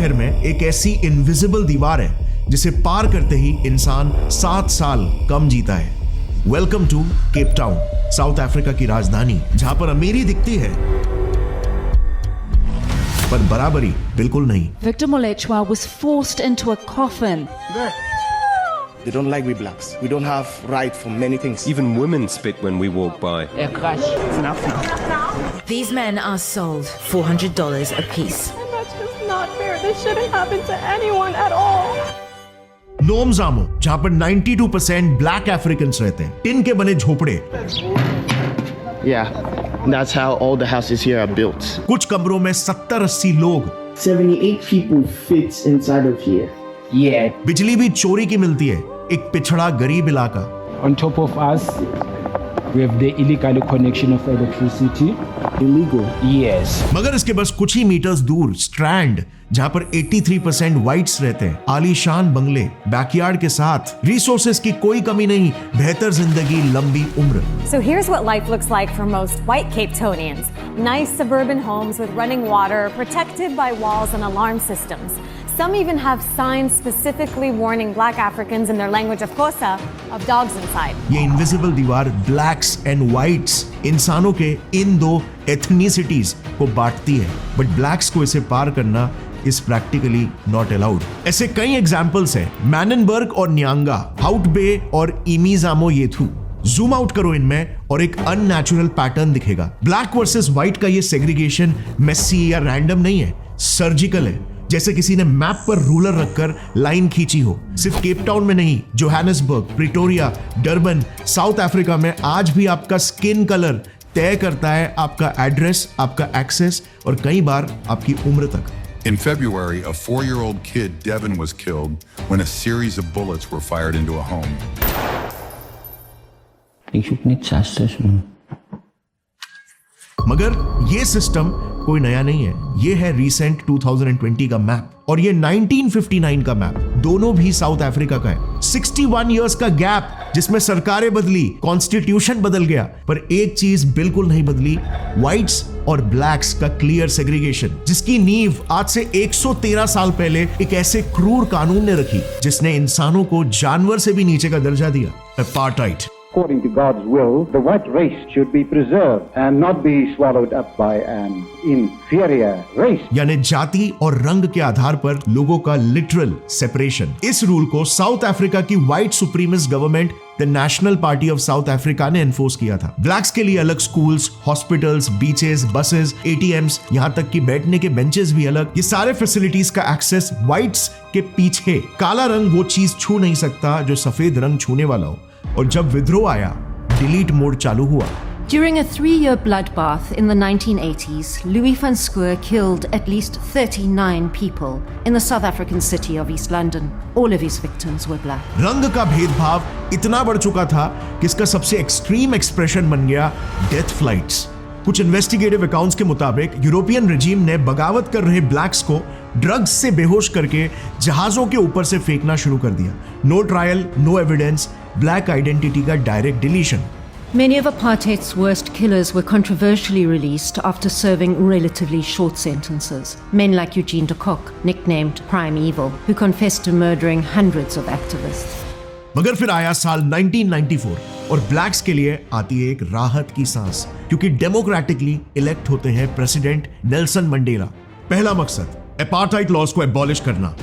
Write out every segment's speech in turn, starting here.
शहर में एक ऐसी इनविजिबल दीवार है जिसे पार करते ही इंसान 7 साल कम जीता है। Welcome to Cape Town, South Africa की राजधानी, जहां पर अमीरी दिखती है पर बराबरी बिल्कुल नहीं। Victor Molechwa was forced into a coffin. They don't like we blacks. We don't have right for many things. Even women spit when we walk by. Enough now. These men are sold $400 a piece. And that's just not fair. This shouldn't happen to anyone at all. नोम जामो, जहां पर 92% black Africans रहते हैं, tin के बने झोपड़े। Yeah, that's how all the houses here are built. कुछ कमरों में 70-80 लोग। 78 people fit inside of here. Yeah. बिजली भी चोरी की मिलती है, एक पिछड़ा गरीब इलाका। On top of us, we have the illegal connection of electricity. Illegal? Yes. मगर इसके बस कुछ ही मीटर्स दूर स्ट्रैंड, जहां पर 83% व्हाइट्स रहते हैं, आलीशान बंगले, बैकयार्ड के साथ, रिसोर्सेज की कोई कमी नहीं, बेहतर जिंदगी, लंबी उम्र। So here's what life looks like for most white Cape Townians. Nice suburban homes with running water, protected by walls and alarm systems. Some even have signs specifically warning black Africans in their language of Xhosa of dogs inside. ये invisible दीवार blacks and whites, इंसानों के इन दो ethnicities को बांटती है, but blacks को इसे पार करना इज प्रैक्टिकली नॉट अलाउड। ऐसे कई एग्जाम्पल्स हैं, मैननबर्ग और न्यांगा, हाउट बे और इमीजामो येथू। जूम आउट करो इनमें और एक अननेचुरल पैटर्न दिखेगा। ब्लैक वर्सेस व्हाइट का ये सेग्रीगेशन मेसी या रैंडम नहीं है, सर्जिकल है, जैसे किसी ने मैप पर रूलर रखकर लाइन खींची हो। सिर्फ केप टाउन में नहीं, Johannesburg, Pretoria, Durban, south Africa में आज भी आपका स्किन कलर तय करता है आपका एड्रेस, आपका एक्सेस और कई बार आपकी उम्र तक। In February, a 4-year-old kid, Devin, was killed when a series of bullets were fired into a home. मगर ये सिस्टम कोई नया नहीं है, ये है रिसेंट 2020 का मैप और ये 1959 का मैप, दोनों भी साउथ अफ्रीका का है। 61 इयर्स का गैप जिसमें सरकारें बदली, कॉन्स्टिट्यूशन बदल गया, पर एक चीज बिल्कुल नहीं बदली, व्हाइट्स और ब्लैक्स का क्लियर सेग्रीगेशन, जिसकी नींव आज से 113 साल पहले एक ऐसे क्रूर कानून ने रखी जिसने इंसानों को जानवर से भी नीचे का दर्जा दिया, apartheid. According to God's will, the white race should be preserved and not be swallowed up by an inferior race. यानी जाति और रंग के आधार पर लोगों का लिटरल सेपरेशन। इस रूल को साउथ अफ्रीका की white supremacist government, the national party of south Africa, ने एनफोर्स किया था। ब्लैक्स के लिए अलग schools, hospitals, beaches, buses, ATMs, यहाँ तक कि बैठने के बेंचेस भी अलग। ये सारे फैसिलिटीज का एक्सेस व्हाइट्स के पीछे। काला रंग वो चीज छू नहीं सकता जो सफेद रंग छूने वाला हो। और जब विद्रोह आया, डिलीट मोड चालू हुआ। During a 3-year bloodbath in the 1980s, Louis van Schoor killed at least 39 people in the South African city of East London. All of his victims were black. रंग का भेदभाव इतना बढ़ चुका था कि इसका सबसे एक्सट्रीम एक्सप्रेशन बन गया डेथ फ्लाइट्स। कुछ इन्वेस्टिगेटिव अकाउंट्स के मुताबिक यूरोपियन रिजीम ने बगावत कर रहे ब्लैक्स को ड्रग्स से बेहोश करके जहाजों के ऊपर से फेंकना शुरू कर दिया। No trial, no evidence, black identity का direct deletion. Many of apartheid's worst killers were controversially released after serving relatively short sentences. Men like Eugene de Kock, nicknamed Prime Evil, who confessed to murdering hundreds of activists. मगर फिर आया साल 1994 और blacks के लिए आती है एक राहत की सांस, क्योंकि डेमोक्रेटिकली इलेक्ट होते हैं प्रेसिडेंट नेल्सन मंडेला। पहला मकसद अपार्थाइड लॉज को एबॉलिश करना।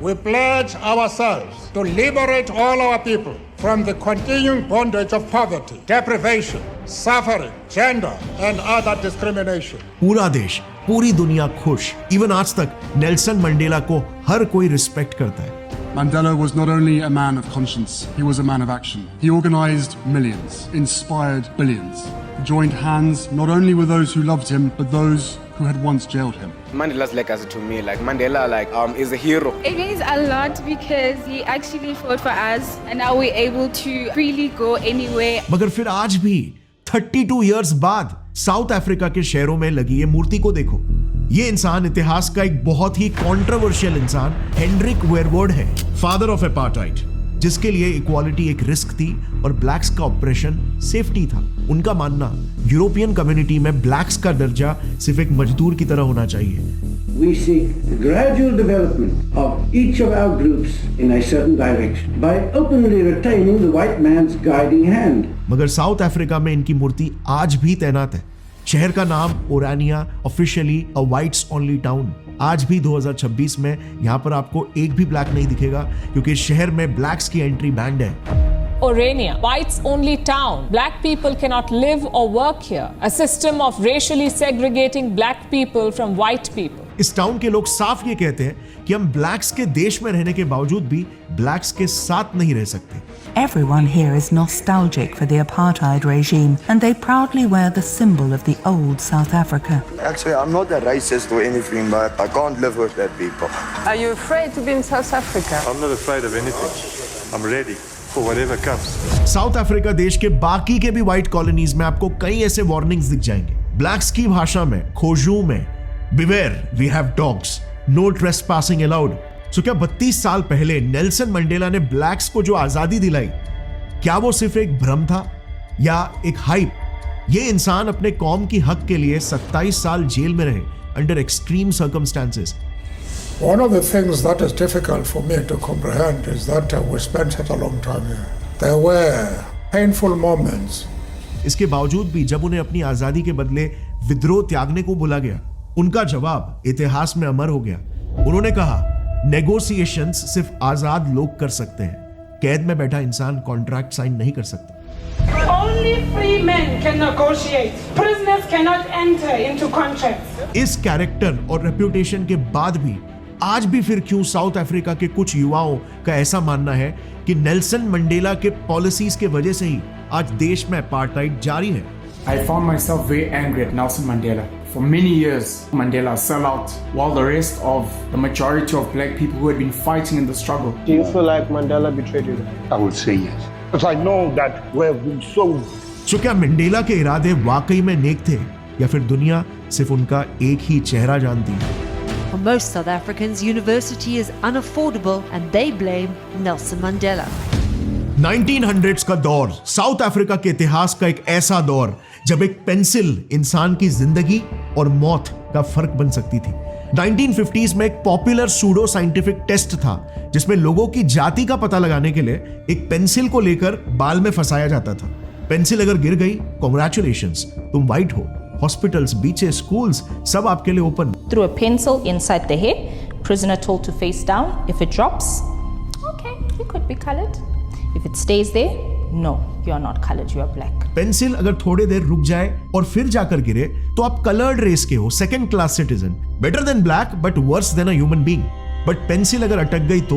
We pledge ourselves to liberate all our people from the continuing bondage of poverty, deprivation, suffering, gender and other discrimination. पूरा देश, पूरी दुनिया खुश। इवन आज तक नेल्सन मंडेला को हर कोई रिस्पेक्ट करता है। Mandela was not only a man of conscience, he was a man of action. He organized millions, inspired billions, joined hands not only with those who loved him, but those who had once jailed him. Mandela's legacy to me, Mandela, is a hero. It means a lot because he actually fought for us and now we're able to freely go anywhere. मगर फिर आज भी 32 years बाद south Africa के शहरों में लगी ये मूर्ति को देखो। ये इंसान इतिहास का एक बहुत ही कंट्रोवर्शियल इंसान हेनरिक वेरवोर्ड है, फादर ऑफ अपार्थाइड, जिसके लिए इक्वालिटी एक रिस्क थी और ब्लैक्स का ऑपरेशन सेफ्टी था। उनका मानना यूरोपियन कम्युनिटी में ब्लैक्स का दर्जा सिर्फ एक मजदूर की तरह होना चाहिए। we seek the gradual development of each of our groups in a certain direction by openly retaining the white man's guiding hand. मगर साउथ अफ्रीका में इनकी मूर्ति आज भी तैनात है। शहर का नाम Orania, officially a whites only town. आज भी 2026 में यहाँ पर आपको एक भी ब्लैक नहीं दिखेगा क्योंकि शहर में ब्लैक्स की एंट्री बैंड है। Orania, whites only town. Black people cannot live or work here. A system of racially segregating black people from white people. इस टाउन के लोग साफ ये कहते हैं कि हम ब्लैक्स के देश में रहने के बावजूद भी ब्लैक्स के साथ नहीं रह सकते। Everyone here is nostalgic for the apartheid regime and they proudly wear the symbol of the old South Africa. Actually, I'm not a racist or anything, but I can't live with that people. Are you afraid to be in South Africa? I'm not afraid of anything. I'm ready for whatever comes. South Africa देश के बाकी के भी white colonies में आपको कई ऐसे warnings दिख जाएंगे। ब्लैक्स की भाषा में, खोजू में, Beware, we have dogs. No trespassing allowed. So क्या 32 साल पहले नेल्सन मंडेला ने ब्लैक्स को जो आजादी दिलाई, क्या वो सिर्फ एक भ्रम था या एक हाइप? ये इंसान अपने कौम की हक के लिए 27 साल जेल में रहे under extreme circumstances. One of the things that is difficult for me to comprehend is that we spent such a long time here. There were painful moments. इसके बावजूद भी जब उन्हें अपनी आजादी के बदले विद्रोह त्यागने को बोला गया, उनका जवाब इतिहास में अमर हो गया। उन्होंने कहा, नेगोशिएशंस सिर्फ आजाद लोग कर सकते हैं, कैद में बैठा इंसान कॉन्ट्रैक्ट साइन नहीं कर सकता। Only free men can negotiate. Prisoners cannot enter into contracts. इस कैरेक्टर और रेप्यूटेशन के बाद भी आज भी फिर क्यों साउथ अफ्रीका के कुछ युवाओं का ऐसा मानना है कि नेल्सन मंडेला के पॉलिसीज के वजह से ही आज देश में अपार्टाइड जारी है। I found myself very angry at Nelson Mandela. For many years, Mandela sell out while the rest of the majority of black people who had been fighting in the struggle. Do you feel like Mandela betrayed you? I would say yes. Because I know that we have been sold. So क्या Mandela के इरादे वाकई में नेक थे या फिर दुनिया सिर्फ उनका एक ही चेहरा जानती है? For most South Africans, university is unaffordable and they blame Nelson Mandela. 1900s का दौर, साउथ अफ्रीका के इतिहास का एक ऐसा दौर जब एक पेंसिल इंसान की जिंदगी और मौत का फर्क बन सकती थी। 1950s में एक पॉपुलर सूडो साइंटिफिक टेस्ट था जिसमें लोगों की जाति का पता लगाने के लिए एक पेंसिल को लेकर बाल में फंसाया जाता था। पेंसिल अगर गिर गई, कांग्रेचुलेशंस, तुम वाइट हो। हॉस्पिटल्स, बीचेस, स्कूल्स सब आपके लिए open. Through a pencil inside the head, prisoner told to face down. If it drops, okay, you could be colored. If it stays there, no, you are not colored, you are black. Pencil अगर थोड़ी देर रुक जाए और फिर जाकर गिरे तो आप कलर्ड रेस के हो, second class citizen, better than black but worse than a human being. But pencil अगर अटक गई तो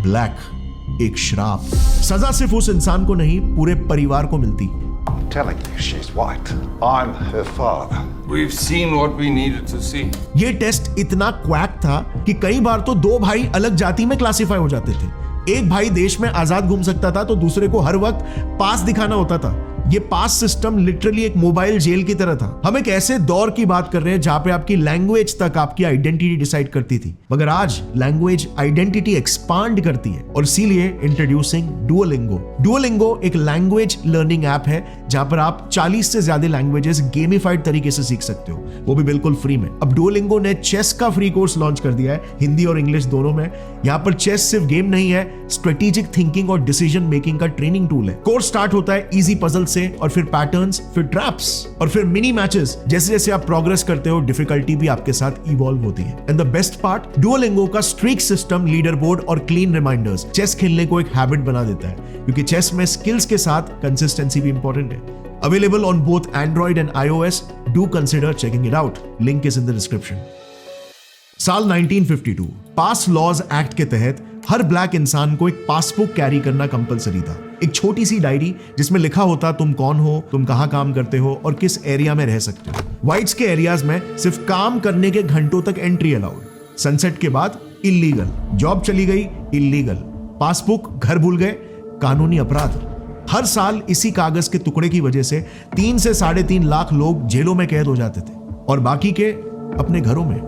ब्लैक, एक श्राप। सजा सिर्फ उस इंसान को नहीं, पूरे परिवार को मिलती। I'm telling you, she's white. I'm her father. We've seen what we needed to see. ये टेस्ट इतना क्वैक था कि कई बार तो दो भाई अलग जाति में क्लासिफाई हो जाते थे। एक भाई देश में आजाद घूम सकता था तो दूसरे को हर वक्त पास दिखाना होता था। ये पास सिस्टम लिटरली एक मोबाइल जेल की तरह था। हम एक ऐसे दौर की बात कर रहे हैं जहां पे आपकी लैंग्वेज तक आपकी आइडेंटिटी डिसाइड करती थी, मगर आज लैंग्वेज आइडेंटिटी एक्सपांड करती है और इसीलिए इंट्रोड्यूसिंग डुओलिंगो। डुओलिंगो एक लैंग्वेज लर्निंग ऐप है जहां पर आप 40 से ज्यादा लैंग्वेजेस गेमिफाइड तरीके से सीख सकते हो, वो भी बिल्कुल फ्री में। अब डुओलिंगो ने चेस का फ्री कोर्स लॉन्च कर दिया है, हिंदी और इंग्लिश दोनों में। यहां पर चेस सिर्फ गेम नहीं है, स्ट्रेटेजिक थिंकिंग और डिसीजन मेकिंग का ट्रेनिंग टूल है। कोर्स स्टार्ट होता है इजी पजल से और फिर पैटर्न्स, फिर ट्रैप्स और फिर मिनी मैचेस। जैसे जैसे आप प्रोग्रेस करते हो, डिफिकल्टी भी आपके साथ इवॉल्व होती है। And the best part, Duolingo का स्ट्रीक सिस्टम, लीडर बोर्ड और क्लीन रिमाइंडर्स चेस खेलने को एक हैबिट बना देता है, क्योंकि चेस में स्किल्स के साथ कंसिस्टेंसी भी इंपॉर्टेंट है। Available on both Android and iOS. Do consider checking it out. Link is in the description. साल 1952 पास लॉज एक्ट के तहत हर ब्लैक इंसान को एक पासबुक कैरी करना कंपलसरी था। एक छोटी सी डायरी जिसमें लिखा होता तुम कौन हो, तुम कहां काम करते हो और किस एरिया में रह सकते हो। व्हाइट्स के एरियाज में सिर्फ काम करने के घंटों तक एंट्री अलाउड। सनसेट के बाद इल्लीगल, जॉब चली गई इल्लीगल, पासबुक घर भूल गए कानूनी अपराध। हर साल इसी कागज के टुकड़े की वजह से 3 से 3.5 लाख लोग जेलों में कैद हो जाते थे और बाकी के अपने घरों में।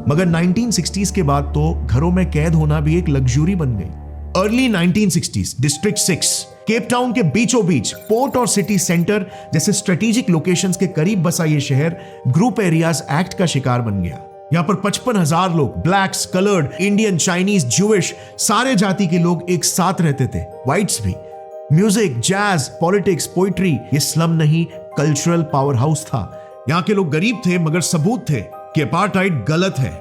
मगर 1960s के बाद तो घरों में कैद होना भी एक लग्जरी बन गई। Early 1960s district 6 Cape Town के बीचों बीच पोर्ट और सिटी सेंटर जैसे स्ट्रेटेजिक लोकेशंस के करीब बसा ये शहर ग्रुप एरियाज एक्ट का शिकार बन गया। यहां पर 55,000 लोग, blacks, coloured, Indian, Chinese, Jewish, सारे जाति के लोग एक साथ रहते थे, व्हाइट्स भी। म्यूजिक, जैज, पॉलिटिक्स, पोइट्री, ये स्लम नहीं, कल्चरल पावर हाउस था। यहां के लोग गरीब थे मगर सबूत थे कि अपार्टाइड गलत है,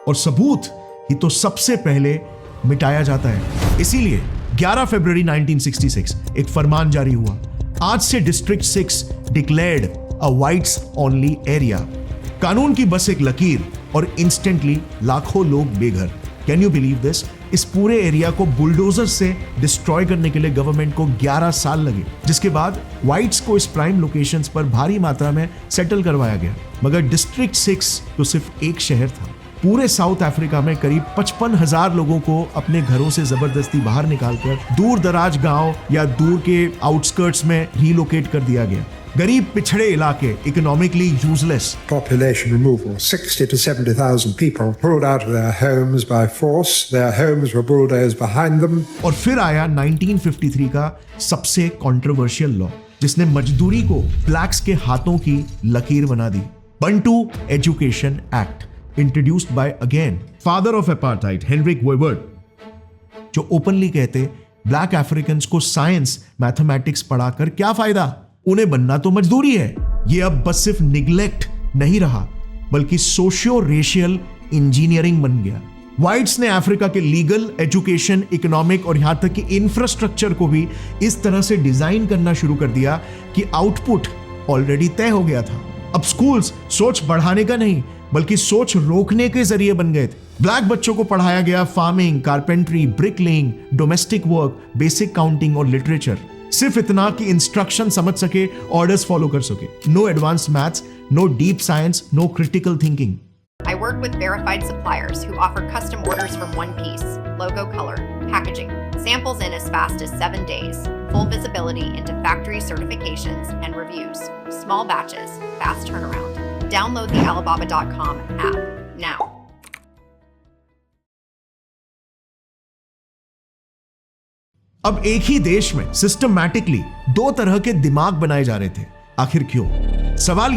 और सबूत ही तो सबसे पहले मिटाया जाता है। इसीलिए 11 फरवरी 1966 एक फरमान जारी हुआ, आज से district 6 declared a whites only area. कानून की बस एक लकीर और इंस्टेंटली लाखों लोग बेघर। Can you believe this? इस पूरे एरिया को बुलडोजर से डिस्ट्रॉय करने के लिए गवर्नमेंट को 11 साल लगे, जिसके बाद व्हाइट्स को इस प्राइम लोकेशंस पर भारी मात्रा में सेटल करवाया गया। मगर डिस्ट्रिक्ट 6 तो सिर्फ एक शहर था। पूरे साउथ अफ्रीका में करीब 55,000 लोगों को अपने घरों से जबरदस्ती बाहर निकालकर दूर दराज गांव या दूर के आउटस्कर्ट्स में रीलोकेट कर दिया गया। गरीब पिछड़े इलाके, economically useless. Population removal. 60 to 70,000 people pulled out of their homes by force. Their homes were bulldozed behind them. और फिर आया 1953 का सबसे कंट्रोवर्शियल लॉ, जिसने मजदूरी को ब्लैक्स के हाथों की लकीर बना दी। Bantu Education Act, introduced by again father of apartheid Hendrik Verwoerd, जो ओपनली कहते ब्लैक अफ्रीकन्स को साइंस, मैथमेटिक्स पढ़ाकर क्या फायदा, उन्हें बनना तो मजदूरी है। ये अब बस सिर्फ निग्लेक्ट नहीं रहा बल्कि सोशियो रेशियल इंजीनियरिंग बन गया। व्हाइट्स ने अफ्रीका के लीगल, एजुकेशन, इकोनॉमिक और यहां तक कि इंफ्रास्ट्रक्चर को भी इस तरह से डिजाइन करना शुरू कर दिया कि आउटपुट ऑलरेडी तय हो गया था। अब स्कूल्स सोच बढ़ाने का नहीं बल्कि सोच रोकने के जरिए बन गए थे। ब्लैक बच्चों को पढ़ाया गया farming, carpentry, bricklaying, domestic work, basic counting और लिटरेचर। सिर्फ इतना कि इंस्ट्रक्शन समझ सके, ऑर्डर्स फॉलो कर सके। No advance maths, no deep science, no critical thinking. I work with verified suppliers who offer custom orders from one piece, logo color, packaging, samples in as fast as 7 days, full visibility into factory certifications and reviews, small batches, fast turnaround. Download the Alibaba.com app now. अब एक ही देश में systematically 2 तरह के दिमाग बनाए जा रहे थे। आखिर क्यों? सवाल